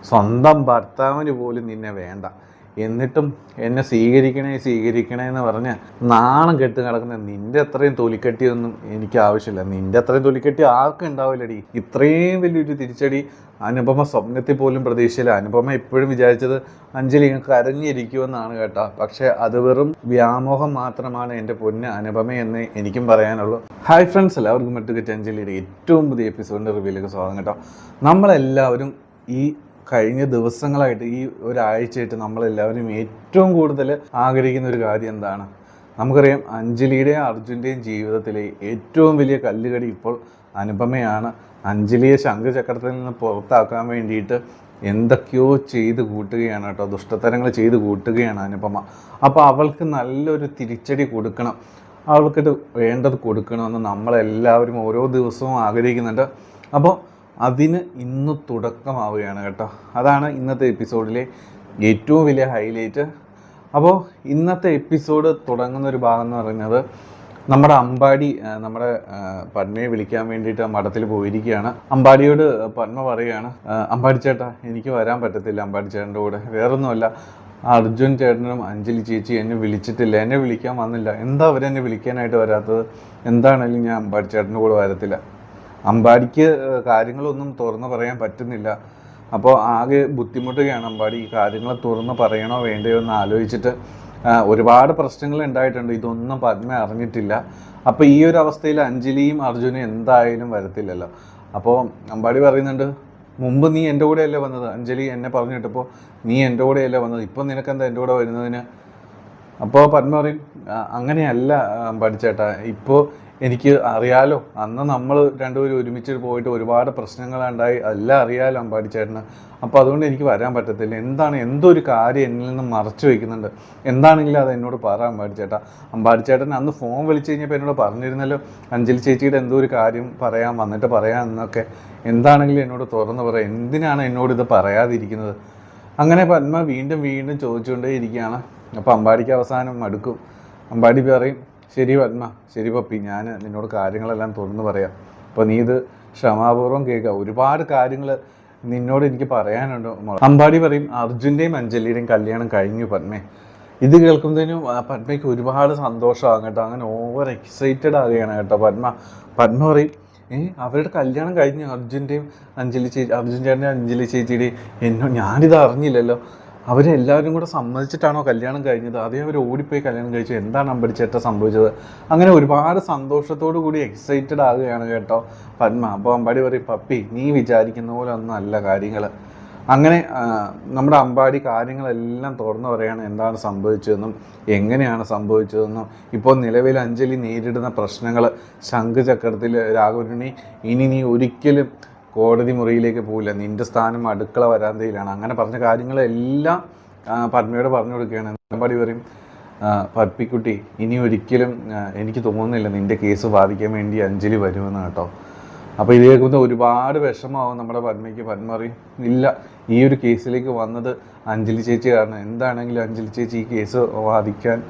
സ്വന്തം ഭർത്താവിന് പോലും നിന്നെ വേണ്ട, എന്നിട്ടും എന്നെ സ്വീകരിക്കണേ എന്ന് പറഞ്ഞ് നാണം കെട്ട് കിടക്കുന്ന നിൻ്റെ അത്രയും തൊലിക്കെട്ടിയൊന്നും എനിക്ക് ആവശ്യമില്ല. നിൻ്റെ അത്രയും തൊലിക്കെട്ടി ആർക്കും ഉണ്ടാവില്ലടി. ഇത്രയും വലിയൊരു തിരിച്ചടി അനുപമ സ്വപ്നത്തിൽ പോലും പ്രതീക്ഷയില്ല. അനുപമ എപ്പോഴും വിചാരിച്ചത് അഞ്ജലി കരഞ്ഞിരിക്കുമെന്നാണ് കേട്ടോ. പക്ഷേ അത് വെറും വ്യാമോഹം മാത്രമാണ് എൻ്റെ പൊന്ന് അനുപമ എന്ന് എനിക്കും പറയാനുള്ളൂ. ഹായ് ഫ്രണ്ട്സ്, എല്ലാവർക്കും മെട്ടുകെറ്റ് അഞ്ജലിയുടെ ഏറ്റവും പുതിയ എപ്പിസോഡിൻ്റെ റിവ്യൂലേക്ക് സ്വാഗതം കേട്ടോ. നമ്മളെല്ലാവരും ഈ കഴിഞ്ഞ ദിവസങ്ങളായിട്ട്, ഈ ഒരാഴ്ചയായിട്ട് നമ്മളെല്ലാവരും ഏറ്റവും കൂടുതൽ ആഗ്രഹിക്കുന്ന ഒരു കാര്യം എന്താണ്? നമുക്കറിയാം, അഞ്ജലിയുടെയും അർജുൻ്റെയും ജീവിതത്തിലെ ഏറ്റവും വലിയ കല്ലുകടി ഇപ്പോൾ അനുപമയാണ്. അഞ്ജലിയെ ശംഖുചക്രത്തിൽ നിന്ന് പുറത്താക്കാൻ വേണ്ടിയിട്ട് എന്തൊക്കെയോ ചെയ്ത് കൂട്ടുകയാണ് കേട്ടോ, ദുഷ്ടത്തരങ്ങൾ ചെയ്ത് കൂട്ടുകയാണ് അനുപമ. അപ്പോൾ അവൾക്ക് നല്ലൊരു തിരിച്ചടി കൊടുക്കണം, അവൾക്കിത് വേണ്ടത് കൊടുക്കണമെന്ന് നമ്മളെല്ലാവരും ഓരോ ദിവസവും ആഗ്രഹിക്കുന്നുണ്ട്. അപ്പോൾ അതിന് ഇന്ന് തുടക്കമാവുകയാണ് കേട്ടോ. അതാണ് ഇന്നത്തെ എപ്പിസോഡിലെ ഏറ്റവും വലിയ ഹൈലൈറ്റ്. അപ്പോൾ ഇന്നത്തെ എപ്പിസോഡ് തുടങ്ങുന്ന ഒരു ഭാഗം എന്ന് പറയുന്നത്, നമ്മുടെ അമ്പാടി നമ്മുടെ പത്മയെ വിളിക്കാൻ വേണ്ടിയിട്ട് മഠത്തിൽ പോയിരിക്കുകയാണ്. അമ്പാടിയോട് പത്മ പറയുകയാണ്, അമ്പാടി ചേട്ടാ എനിക്ക് വരാൻ പറ്റത്തില്ല അമ്പാടി ചേട്ടൻ്റെ കൂടെ. വേറൊന്നുമല്ല, അർജുൻ ചേട്ടനും അഞ്ജലി ചേച്ചി എന്നെ വിളിച്ചിട്ടില്ല, എന്നെ വിളിക്കാൻ വന്നില്ല. എന്താ അവരെന്നെ വിളിക്കാനായിട്ട് വരാത്തത്? എന്താണെങ്കിലും ഞാൻ അമ്പാടി ചേട്ടൻ്റെ കൂടെ വരത്തില്ല. അമ്പാടിക്ക് കാര്യങ്ങളൊന്നും തുറന്ന് പറയാൻ പറ്റുന്നില്ല. അപ്പോൾ ആകെ ബുദ്ധിമുട്ടുകയാണ് അമ്പാടി. ഈ കാര്യങ്ങൾ തുറന്ന് പറയണോ വേണ്ടയോ എന്ന് ആലോചിച്ചിട്ട് ഒരുപാട് പ്രശ്നങ്ങൾ ഉണ്ടായിട്ടുണ്ട്. ഇതൊന്നും പത്മ അറിഞ്ഞിട്ടില്ല. അപ്പോൾ ഈ ഒരു അവസ്ഥയിൽ അഞ്ജലിയും അർജുനും എന്തായാലും വരത്തില്ലല്ലോ. അപ്പോൾ അമ്പാടി പറയുന്നുണ്ട്, മുമ്പ് നീ എൻ്റെ കൂടെയല്ലേ വന്നത്? അഞ്ജലി എന്നെ പറഞ്ഞിട്ടപ്പോൾ നീ എൻ്റെ കൂടെയല്ലേ വന്നത്, ഇപ്പോൾ നിനക്കെന്താ എൻ്റെ കൂടെ വരുന്നതിന്? അപ്പോൾ പത്മ പറയും, അങ്ങനെയല്ല അമ്പാടി ചേട്ടാ, ഇപ്പോൾ എനിക്ക് അറിയാലോ, അന്ന് നമ്മൾ രണ്ടുപേരും ഒരുമിച്ച് പോയിട്ട് ഒരുപാട് പ്രശ്നങ്ങളുണ്ടായി, എല്ലാം അറിയാലോ അമ്പാടി ചേട്ടന്. അപ്പോൾ അതുകൊണ്ട് എനിക്ക് വരാൻ പറ്റത്തില്ല. എന്തൊരു കാര്യം എന്നിൽ നിന്ന് മറച്ചു വയ്ക്കുന്നുണ്ട്. എന്താണെങ്കിലും അത് എന്നോട് പറ അമ്പാടി ചേട്ടാ. അമ്പാടി ചേട്ടൻ അന്ന് ഫോൺ വിളിച്ച് കഴിഞ്ഞപ്പോൾ എന്നോട് പറഞ്ഞിരുന്നല്ലോ, അഞ്ജലി ചേച്ചിയുടെ എന്തോ ഒരു കാര്യം വന്നിട്ട് പറയാം എന്നൊക്കെ. എന്താണെങ്കിലും എന്നോട് തുറന്ന് പറയാം, എന്തിനാണ് എന്നോട് ഇത് പറയാതിരിക്കുന്നത്? അങ്ങനെ പത്മ വീണ്ടും ചോദിച്ചുകൊണ്ടേ ഇരിക്കുകയാണ്. അപ്പോൾ അമ്പാടിക്ക് അവസാനം മടുക്കും. അമ്പാടി പറയും, ശരി പത്മ, ശരി പപ്പി, ഞാൻ നിന്നോട് കാര്യങ്ങളെല്ലാം തുറന്ന് പറയാം. അപ്പോൾ നീ ഇത് ക്ഷമാപൂർവ്വം കേൾക്കുക, ഒരുപാട് കാര്യങ്ങൾ നിന്നോട് എനിക്ക് പറയാനുണ്ട്. അമ്പാടി പറയും, അർജുൻ്റെയും അഞ്ജലിയുടെയും കല്യാണം കഴിഞ്ഞു പത്മേ. ഇത് കേൾക്കുമ്പോഴത്തേനും പത്മയ്ക്ക് ഒരുപാട് സന്തോഷമാകും കേട്ടോ. അങ്ങനെ ഓവർ എക്സൈറ്റഡ് ആകുകയാണ് കേട്ടോ പത്മ പറയും, അവരുടെ കല്യാണം കഴിഞ്ഞു, അർജുൻ ചേട്ടൻ്റെ അഞ്ജലി ചേച്ചിയുടെയും. ഞാനിത് അറിഞ്ഞില്ലല്ലോ. അവരെല്ലാവരും കൂടെ സമ്മതിച്ചിട്ടാണോ കല്യാണം കഴിഞ്ഞത്? അതേ അവർ ഓടിപ്പോയി കല്യാണം കഴിച്ചു? എന്താണ് അമ്പാടി ചേട്ട സംഭവിച്ചത്? അങ്ങനെ ഒരുപാട് സന്തോഷത്തോടു കൂടി എക്സൈറ്റഡ് ആകുകയാണ് കേട്ടോ പത്മ. അപ്പോൾ അമ്പാടി പറയും, പപ്പി നീ വിചാരിക്കുന്ന പോലെ ഒന്നും അല്ല കാര്യങ്ങൾ. അങ്ങനെ നമ്മുടെ അമ്പാടി കാര്യങ്ങളെല്ലാം തുറന്നു പറയുകയാണ്, എന്താണ് സംഭവിച്ചതെന്നും എങ്ങനെയാണ് സംഭവിച്ചതെന്നും. ഇപ്പോൾ നിലവിൽ അഞ്ജലി നേരിടുന്ന പ്രശ്നങ്ങൾ, ശംഖുചക്രത്തിൽ രാഘവനുണ്ണി ഇനി നീ ഒരിക്കലും കോടതി മുറിയിലേക്ക് പോവില്ല, നിൻ്റെ സ്ഥാനം അടുക്കള വരാന്തയിലാണ്, അങ്ങനെ പറഞ്ഞ കാര്യങ്ങളെല്ലാം പത്മയോട് പറഞ്ഞു കൊടുക്കുകയാണ്. അമ്പാടി പറയും, പപ്പിക്കുട്ടി ഇനി ഒരിക്കലും എനിക്ക് തോന്നുന്നില്ല നിൻ്റെ കേസ് ബാധിക്കാൻ വേണ്ടി അഞ്ജലി വരുമെന്ന് കേട്ടോ. അപ്പോൾ ഇത് കേൾക്കുമ്പോൾ ഒരുപാട് വിഷമമാവും നമ്മുടെ പത്മയ്ക്ക്. പത്മ പറയും, ഇല്ല, ഈ ഒരു കേസിലേക്ക് വന്നത് അഞ്ജലി ചേച്ചി കാരണം. എന്താണെങ്കിലും അഞ്ജലി ചേച്ചി ഈ കേസ്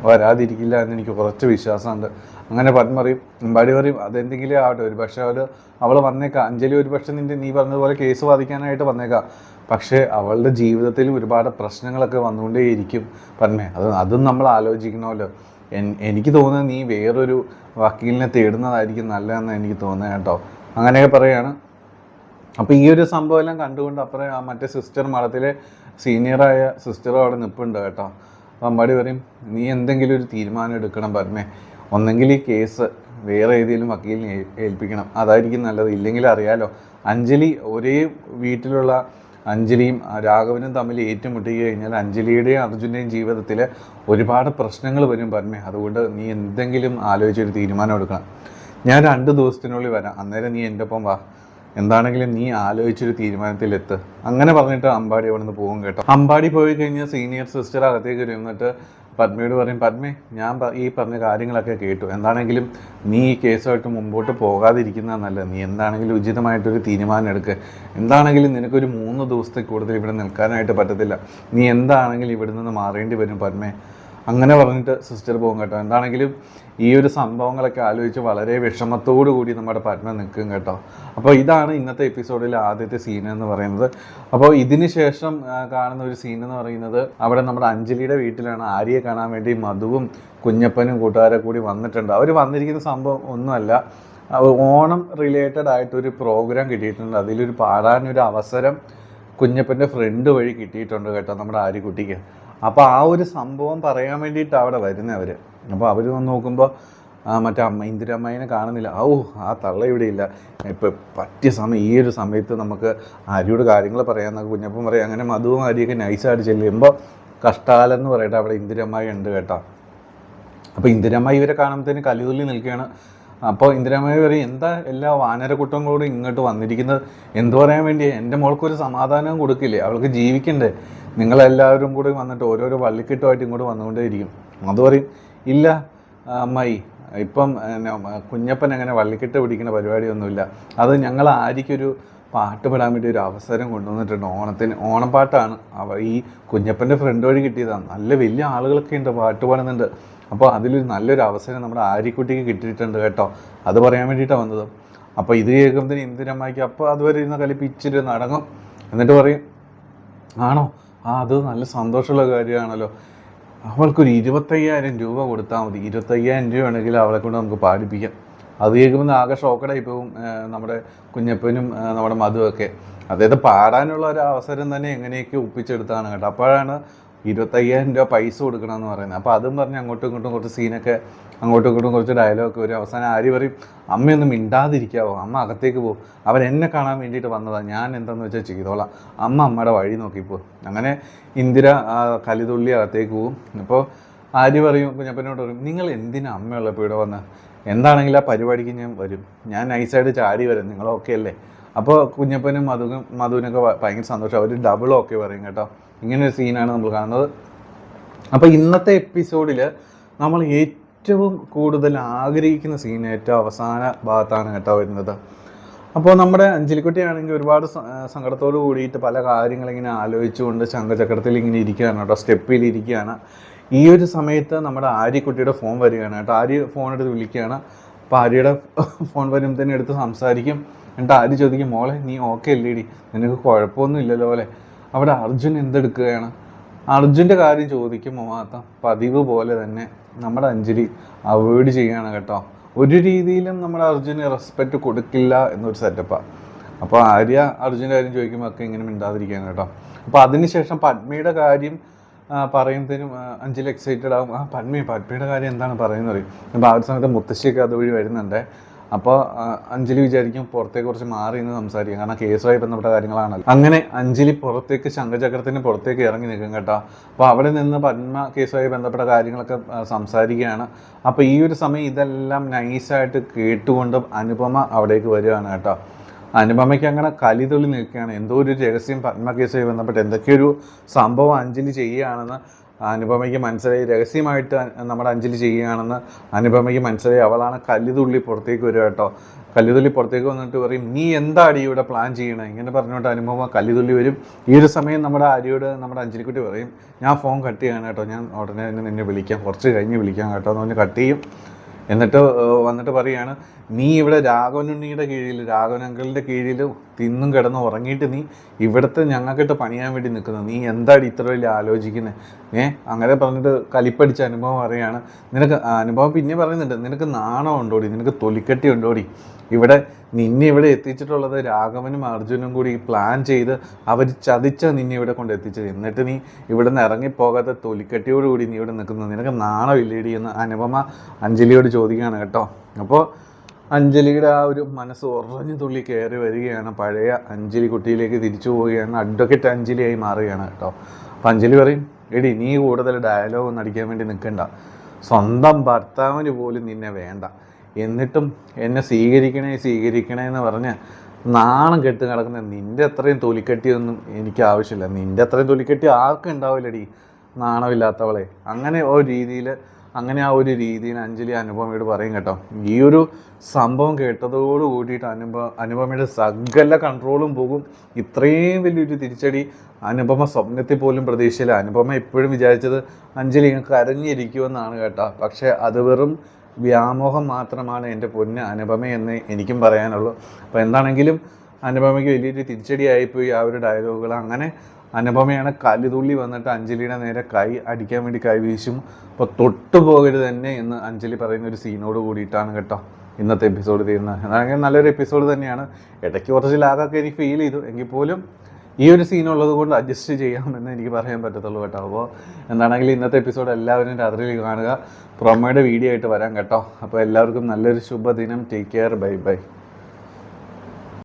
വരാതിരിക്കില്ല എന്ന് എനിക്ക് കുറച്ച് വിശ്വാസമുണ്ട്. അങ്ങനെ പത്മ പറയും, അമ്പാടി പറയും, അതെന്തെങ്കിലും ആവട്ടെ, ഒരു പക്ഷേ അവൾ വന്നേക്കാം, അഞ്ജലി ഒരു പക്ഷേ നീ പറഞ്ഞതുപോലെ കേസ് വാദിക്കാനായിട്ട് വന്നേക്കാം. പക്ഷേ അവളുടെ ജീവിതത്തിൽ ഒരുപാട് പ്രശ്നങ്ങളൊക്കെ വന്നുകൊണ്ടേയിരിക്കും പത്മേ. അതും നമ്മൾ ആലോചിക്കണമല്ലോ. എനിക്ക് തോന്നുന്നത് നീ വേറൊരു വക്കീലിനെ തേടുന്നതായിരിക്കും നല്ലതെന്ന് എനിക്ക് തോന്നുന്നത് കേട്ടോ. അങ്ങനെയൊക്കെ പറയുകയാണ്. അപ്പോൾ ഈ ഒരു സംഭവം എല്ലാം കണ്ടുകൊണ്ട് അപ്പുറം മറ്റേ സിസ്റ്റർ, മഠത്തിലെ സീനിയറായ സിസ്റ്ററും അവിടെ നിൽപ്പുണ്ട് കേട്ടോ. അപ്പോൾ അമ്പാടി പറയും, നീ എന്തെങ്കിലും ഒരു തീരുമാനം എടുക്കണം പത്മേ. ഒന്നെങ്കിൽ ഈ കേസ് വേറെ ഏതെങ്കിലും വക്കീലിനെ ഏൽപ്പിക്കണം, അതായിരിക്കും നല്ലത്. ഇല്ലെങ്കിൽ അറിയാലോ, അഞ്ജലി ഒരേ വീട്ടിലുള്ള അഞ്ജലിയും രാഘവനും തമ്മിൽ ഏറ്റുമുട്ടി കഴിഞ്ഞാൽ അഞ്ജലിയുടെയും അർജുൻ്റെയും ജീവിതത്തിൽ ഒരുപാട് പ്രശ്നങ്ങൾ വരും പത്മേ. അതുകൊണ്ട് നീ എന്തെങ്കിലും ആലോചിച്ചൊരു തീരുമാനം എടുക്കണം. ഞാൻ 2 ദിവസത്തിനുള്ളിൽ വരാം, അന്നേരം നീ എൻ്റെ ഒപ്പം വാ. എന്താണെങ്കിലും നീ ആലോചിച്ചൊരു തീരുമാനത്തിലെത്ത്. അങ്ങനെ പറഞ്ഞിട്ട് അമ്പാടി അവിടെ നിന്ന് പോകും കേട്ടോ. അമ്പാടി പോയി കഴിഞ്ഞാൽ സീനിയർ സിസ്റ്റർ അകത്തേക്ക് ഇരുന്നിട്ട് പത്മയോട് പറയും, പത്മേ ഞാൻ ഈ പറഞ്ഞ കാര്യങ്ങളൊക്കെ കേട്ടു, എന്താണെങ്കിലും നീ ഈ കേസുമായിട്ട് മുമ്പോട്ട് പോകാതിരിക്കുന്നതാണ് നല്ലത്. നീ എന്താണെങ്കിലും ഉചിതമായിട്ടൊരു തീരുമാനം എടുക്കുക. എന്താണെങ്കിലും നിനക്കൊരു 3 ദിവസത്തെ കൂടുതൽ ഇവിടെ നിൽക്കാനായിട്ട് പറ്റത്തില്ല. നീ എന്താണെങ്കിലും ഇവിടെ നിന്ന് മാറേണ്ടി വരും പത്മേ. അങ്ങനെ പറഞ്ഞിട്ട് സിസ്റ്റർ പോകും കേട്ടോ. എന്താണെങ്കിലും ഈ ഒരു സംഭവങ്ങളൊക്കെ ആലോചിച്ച് വളരെ വിഷമത്തോടു കൂടി നമ്മുടെ പത്മ നിൽക്കും കേട്ടോ. അപ്പോൾ ഇതാണ് ഇന്നത്തെ എപ്പിസോഡിലെ ആദ്യത്തെ സീൻ എന്ന് പറയുന്നത്. അപ്പോൾ ഇതിന് ശേഷം കാണുന്ന ഒരു സീൻ എന്ന് പറയുന്നത് അവിടെ നമ്മുടെ അഞ്ജലിയുടെ വീട്ടിലാണ്. ആര്യയെ കാണാൻ വേണ്ടി മധുവും കുഞ്ഞപ്പനും കൂട്ടുകാരെ കൂടി വന്നിട്ടുണ്ട്. അവർ വന്നിരിക്കുന്ന സംഭവം ഒന്നുമല്ല, ഓണം റിലേറ്റഡ് ആയിട്ടൊരു പ്രോഗ്രാം കിട്ടിയിട്ടുണ്ട്. അതിലൊരു പാടാനൊരു അവസരം കുഞ്ഞപ്പൻ്റെ ഫ്രണ്ട് വഴി കിട്ടിയിട്ടുണ്ട് കേട്ടോ നമ്മുടെ ആര്യക്കുട്ടിക്ക്. അപ്പോൾ ആ ഒരു സംഭവം പറയാൻ വേണ്ടിയിട്ടാണ് അവിടെ വരുന്നവർ. അപ്പോൾ അവർ വന്ന് നോക്കുമ്പോൾ മറ്റേ ഇന്ദിരമ്മേനെ കാണുന്നില്ല. ആ തള്ള ഇവിടെ ഇല്ല. ഇപ്പം പറ്റിയ സമയം, ഈ ഒരു സമയത്ത് നമുക്ക് ആര്യയോട് കാര്യങ്ങൾ പറയാമെന്നൊക്കെ കുഞ്ഞപ്പൻ പറയും. അങ്ങനെ മധുവും ആര്യയൊക്കെ നൈസായിട്ട് ചെല്ലുമ്പോൾ കഷ്ടാലെന്ന് പറയട്ടെ അവിടെ ഇന്ദിരമ്മായി ഉണ്ട് കേട്ടോ. അപ്പോൾ ഇന്ദിരമ്മായി ഇവരെ കാണുമ്പോഴത്തേന് കലിതുള്ളി നിൽക്കുകയാണ്. അപ്പോൾ ഇന്ദിരാമ്മ പറയും, എന്താ എല്ലാ വാനരക്കുട്ടങ്ങളോടും ഇങ്ങോട്ട് വന്നിരിക്കുന്നത്? എന്തു പറയാൻ വേണ്ടി? എൻ്റെ മോൾക്കൊരു സമാധാനവും കൊടുക്കില്ലേ? അവൾക്ക് ജീവിക്കണ്ടേ? നിങ്ങളെല്ലാവരും കൂടി വന്നിട്ട് ഓരോരോ വള്ളിക്കെട്ടുമായിട്ട് ഇങ്ങോട്ട് വന്നുകൊണ്ടേയിരിക്കും. അത് പറയും, ഇല്ല അമ്മായി, ഇപ്പം കുഞ്ഞപ്പൻ അങ്ങനെ വള്ളിക്കെട്ട് പിടിക്കുന്ന പരിപാടിയൊന്നുമില്ല. അത് ഞങ്ങൾ ആര്യയ്ക്കൊരു പാട്ട് പാടാൻ വേണ്ടി ഒരു അവസരം കൊണ്ടുവന്നിട്ടുണ്ട്. ഓണപ്പാട്ടാണ്. ഈ കുഞ്ഞപ്പൻ്റെ ഫ്രണ്ട് വഴി കിട്ടിയതാണ്. നല്ല വലിയ ആളുകളൊക്കെ ഉണ്ട്, പാട്ട് പാടുന്നുണ്ട്. അപ്പോൾ അതിലൊരു നല്ലൊരു അവസരം നമ്മുടെ ആര്യക്കുട്ടിക്ക് കിട്ടിയിട്ടുണ്ട് കേട്ടോ. അത് പറയാൻ വേണ്ടിയിട്ടാണ് വന്നത്. അപ്പോൾ ഇത് കേൾക്കുമ്പോഴത്തേന് ഇന്ദിരമ്മയ്ക്ക് അപ്പോൾ അതുവരെ ഇരുന്ന് കളിപ്പിച്ചിട്ട് നടങ്ങും. എന്നിട്ട് പറയും, ആണോ? അത് നല്ല സന്തോഷമുള്ള കാര്യമാണല്ലോ. അവൾക്കൊരു 25,000 രൂപ കൊടുത്താൽ മതി. 25,000 രൂപയാണെങ്കിൽ അവളെ കൊണ്ട് നമുക്ക് പാടിപ്പിക്കാം. അത് കേൾക്കുമ്പോൾ ആകെ ഷോക്കഡായി പോകും നമ്മുടെ കുഞ്ഞപ്പനും നമ്മുടെ മധുവൊക്കെ. അദ്ദേഹത്തെ പാടാനുള്ള ഒരു അവസരം തന്നെ എങ്ങനെയൊക്കെ ഒപ്പിച്ചെടുത്താണ് കേട്ടോ. അപ്പോഴാണ് 25,000 രൂപ പൈസ കൊടുക്കണമെന്ന് പറയുന്നത്. അപ്പോൾ അതും പറഞ്ഞ് അങ്ങോട്ടും ഇങ്ങോട്ടും കുറച്ച് സീനൊക്കെ, അങ്ങോട്ടും ഇങ്ങോട്ടും കുറച്ച് ഡയലോഗൊക്കെ വരും. അവസാനം ആര്യ പറയും, അമ്മയൊന്നും മിണ്ടാതിരിക്കാവോ, അമ്മ അകത്തേക്ക് പോകും, അവൻ എന്നെ കാണാൻ വേണ്ടിയിട്ട് വന്നതാണ്, ഞാൻ എന്താണെന്ന് വെച്ചാൽ ചെയ്തോളാം, അമ്മയുടെ വഴി നോക്കിപ്പോ. അങ്ങനെ ഇന്ദിര കലിതുള്ളി അകത്തേക്ക് പോകും. അപ്പോൾ ആര്യ പറയും, കുഞ്ഞപ്പനോട് പറയും, നിങ്ങൾ എന്തിനാ അമ്മയുള്ളപ്പോൾ ഇവിടെ വന്ന്? എന്താണെങ്കിലും ആ പരിപാടിക്ക് ഞാൻ വരും, ഞാൻ നൈസായിട്ട് ചാടി വരും, നിങ്ങളൊക്കെ അല്ലേ? അപ്പോൾ കുഞ്ഞപ്പനും മധുവിനൊക്കെ ഭയങ്കര സന്തോഷം. അവർ ഡബിൾ ഓക്കെ പറയും കേട്ടോ. ഇങ്ങനൊരു സീനാണ് നമ്മൾ കാണുന്നത്. അപ്പോൾ ഇന്നത്തെ എപ്പിസോഡിൽ നമ്മൾ ഏറ്റവും കൂടുതൽ ആഗ്രഹിക്കുന്ന സീൻ ഏറ്റവും അവസാന ഭാഗത്താണ് കേട്ടോ വരുന്നത്. അപ്പോൾ നമ്മുടെ അഞ്ജലിക്കുട്ടിയാണെങ്കിൽ ഒരുപാട് സങ്കടത്തോട് കൂടിയിട്ട് പല കാര്യങ്ങളിങ്ങനെ ആലോചിച്ചുകൊണ്ട് ശംഖചക്രത്തിൽ ഇങ്ങനെ ഇരിക്കുകയാണ് കേട്ടോ, സ്റ്റെപ്പിൽ ഇരിക്കുകയാണ്. ഈ ഒരു സമയത്ത് നമ്മുടെ ആര്യക്കുട്ടിയുടെ ഫോൺ വരികയാണ് കേട്ടോ. ആര്യ ഫോൺ എടുത്ത് വിളിക്കുകയാണ്. അപ്പോൾ ആര്യയുടെ ഫോൺ വരുമ്പോൾ തന്നെ എടുത്ത് സംസാരിക്കും. എന്നിട്ട് ആര്യ ചോദിക്കും, മോളെ നീ ഓക്കെ അല്ലേടി, നിനക്ക് കുഴപ്പമൊന്നും ഇല്ലല്ലോ അല്ലേ? അവിടെ അർജുൻ എന്തെടുക്കുകയാണ്? അർജുൻ്റെ കാര്യം ചോദിക്കുമ്പോൾ മാത്രം പതിവ് പോലെ തന്നെ നമ്മുടെ അഞ്ജലി അവോയ്ഡ് ചെയ്യുകയാണ് കേട്ടോ. ഒരു രീതിയിലും നമ്മുടെ അർജുന് റെസ്പെക്റ്റ് കൊടുക്കില്ല എന്നൊരു സെറ്റപ്പാണ്. അപ്പോൾ ആര്യ അർജുൻ്റെ കാര്യം ചോദിക്കുമ്പോൾ ഒക്കെ ഇങ്ങനെ മിണ്ടാതിരിക്കുകയാണ് കേട്ടോ. അപ്പോൾ അതിനുശേഷം പത്മയുടെ കാര്യം പറയുന്നതിനും അഞ്ജലി എക്സൈറ്റഡ് ആകും. പത്മയുടെ കാര്യം എന്താണ് പറയുന്നത് പറയും. അപ്പോൾ ആ ഒരു സമയത്ത് മുത്തശ്ശിയൊക്കെ അതുവഴി വരുന്നുണ്ട്. അപ്പോൾ അഞ്ജലി വിചാരിക്കും പുറത്തേക്ക് കുറച്ച് മാറി നിന്ന് സംസാരിക്കും, കാരണം കേസുമായി ബന്ധപ്പെട്ട കാര്യങ്ങളാണല്ലോ. അങ്ങനെ അഞ്ജലി പുറത്തേക്ക് ശംഖചക്രത്തിന് പുറത്തേക്ക് ഇറങ്ങി നിൽക്കും കേട്ടോ. അപ്പോൾ അവിടെ നിന്ന് പത്മ കേസുമായി ബന്ധപ്പെട്ട കാര്യങ്ങളൊക്കെ സംസാരിക്കുകയാണ്. അപ്പോൾ ഈ ഒരു സമയം ഇതെല്ലാം നൈസായിട്ട് കേട്ടുകൊണ്ട് അനുപമ അവിടേക്ക് വരികയാണ് കേട്ടോ. അനുപമയ്ക്ക് അങ്ങനെ കലിതുള്ളി നിൽക്കുകയാണ്. എന്തോ ഒരു രഹസ്യം പത്മ കേസുമായി ബന്ധപ്പെട്ട് എന്തൊക്കെയൊരു സംഭവം അഞ്ജലി ചെയ്യുകയാണെന്ന് അനുപമയ്ക്ക് മനസ്സിലായി. രഹസ്യമായിട്ട് നമ്മുടെ അഞ്ജലി ചെയ്യുകയാണെന്ന് അനുപമയ്ക്ക് മനസ്സിലായി. അവളാണ് കലിതുള്ളി പുറത്തേക്ക് വരിക കേട്ടോ. കലിതുള്ളി പുറത്തേക്ക് വന്നിട്ട് പറയും, നീ എന്താടി ഇവിടെ പ്ലാൻ ചെയ്യണേ? ഇങ്ങനെ പറഞ്ഞുകൊണ്ട് അനുപമ കലിതുള്ളി വരും. ഈ ഒരു സമയം നമ്മുടെ ആര്യയോട് നമ്മുടെ അഞ്ജലിക്കുട്ടി പറയും, ഞാൻ ഫോൺ കട്ട് ചെയ്യാണ് കേട്ടോ, ഞാൻ ഉടനെ തന്നെ നിന്നെ വിളിക്കാം, കുറച്ച് കഴിഞ്ഞ് വിളിക്കാം കേട്ടോ എന്ന് പറഞ്ഞ് കട്ട് ചെയ്യും. എന്നിട്ട് വന്നിട്ട് പറയുകയാണ്, നീ ഇവിടെ രാഘവനുണ്ണിയുടെ കീഴിൽ, രാഘവൻ അങ്കിളിൻ്റെ കീഴിൽ തിന്നും കിടന്ന് ഉറങ്ങിയിട്ട് നീ ഇവിടുത്തെ ഞങ്ങൾക്കിട്ട് പണിയാൻ വേണ്ടി നിൽക്കുന്നത്, നീ എന്താണ് ഇത്ര വലിയ ആലോചിക്കുന്നത്? അങ്ങനെ പറഞ്ഞിട്ട് കലിപ്പടിച്ച അനുഭവം പറയുകയാണ്. അനുഭവം പിന്നെ പറയുന്നുണ്ട്, നിനക്ക് നാണം ഉണ്ടോടി, നിനക്ക് തൊലിക്കട്ടി ഉണ്ടോടി? നിന്നെ ഇവിടെ എത്തിച്ചിട്ടുള്ളത് രാഘവനും അർജുനും കൂടി പ്ലാൻ ചെയ്ത് അവർ ചതിച്ച നിന്നെ ഇവിടെ കൊണ്ട് എത്തിച്ചത്. എന്നിട്ട് നീ ഇവിടെ നിന്ന് ഇറങ്ങിപ്പോകാത്ത തൊലിക്കട്ടിയോടുകൂടി നീ ഇവിടെ നിൽക്കുന്നത്, നിനക്ക് നാണമില്ലേടി എന്ന് അനുപമ അഞ്ജലിയോട് ചോദിക്കുകയാണ് കേട്ടോ. അപ്പോൾ അഞ്ജലിയുടെ ആ ഒരു മനസ്സ് ഉറഞ്ഞു തുള്ളി കയറി വരികയാണ്. പഴയ അഞ്ജലി കുട്ടിയിലേക്ക് തിരിച്ചു പോവുകയാണ്. അഡ്വക്കേറ്റ് അഞ്ജലിയായി മാറുകയാണ് കേട്ടോ. അപ്പം അഞ്ജലി പറയും, എടി നീ കൂടുതൽ ഡയലോഗ് ഒന്നും അടിക്കാൻ വേണ്ടി നിൽക്കണ്ട, സ്വന്തം ഭർത്താവിന് പോലും നിന്നെ വേണ്ട, എന്നിട്ടും എന്നെ സ്വീകരിക്കണേ എന്ന് പറഞ്ഞ് നാണം കെട്ട് കിടക്കുന്ന നിൻ്റെ അത്രയും തൊലിക്കെട്ടിയൊന്നും എനിക്ക് ആവശ്യമില്ല. നിൻ്റെ അത്രയും തൊലിക്കെട്ടി ആർക്കും ഉണ്ടാവില്ലടി, നാണമില്ലാത്തവളെ. അങ്ങനെ ഒരു രീതിയിൽ അങ്ങനെ ആ ഒരു രീതിയിൽ അഞ്ജലി അനുപമയോട് പറയും കേട്ടോ. ഈ ഒരു സംഭവം കേട്ടതോട് കൂടിയിട്ട് അനുപമയുടെ സകല കൺട്രോളും പോകും. ഇത്രയും വലിയൊരു തിരിച്ചടി അനുപമ സ്വപ്നത്തിൽ പോലും പ്രതീക്ഷയില്ല. അനുപമ എപ്പോഴും വിചാരിച്ചത് അഞ്ജലി കരഞ്ഞിരിക്കുമെന്നാണ് കേട്ടോ. പക്ഷേ അത് വെറും വ്യാമോഹം മാത്രമാണ് എൻ്റെ പൊന്ന് അനുപമ എന്ന് എനിക്കും പറയാനുള്ളൂ. അപ്പോൾ എന്താണെങ്കിലും അനുപമയ്ക്ക് വലിയൊരു തിരിച്ചടിയായിപ്പോയി ആ ഒരു ഡയലോഗുകൾ. അങ്ങനെ അനുപമയാണ് കലിതുള്ളി വന്നിട്ട് അഞ്ജലിയുടെ നേരെ കൈ അടിക്കാൻ വേണ്ടി കൈ വീശും. അപ്പോൾ തൊട്ടു പോകരുത് തന്നെ എന്ന് അഞ്ജലി പറയുന്ന ഒരു സീനോട് കൂടിയിട്ടാണ് കേട്ടോ ഇന്നത്തെ എപ്പിസോഡ് തീരുന്നത്. എന്നാണെങ്കിൽ നല്ലൊരു എപ്പിസോഡ് തന്നെയാണ്. ഇടയ്ക്ക് കുറച്ച് ലാഗൊക്കെ എനിക്ക് ഫീൽ ചെയ്തു. എങ്കിൽ പോലും ഈ ഒരു സീനുള്ളത് കൊണ്ട് അഡ്ജസ്റ്റ് ചെയ്യാമെന്ന് എനിക്ക് പറയാൻ പറ്റത്തുള്ളൂ കേട്ടോ. അപ്പോൾ എന്താണെങ്കിലും ഇന്നത്തെ എപ്പിസോഡ് എല്ലാവരും രാത്രിയിൽ കാണുക. പ്രൊമോയുടെ വീഡിയോ ആയിട്ട് വരാം കേട്ടോ. അപ്പോൾ എല്ലാവർക്കും നല്ലൊരു ശുഭദിനം. Take care. Bye bye.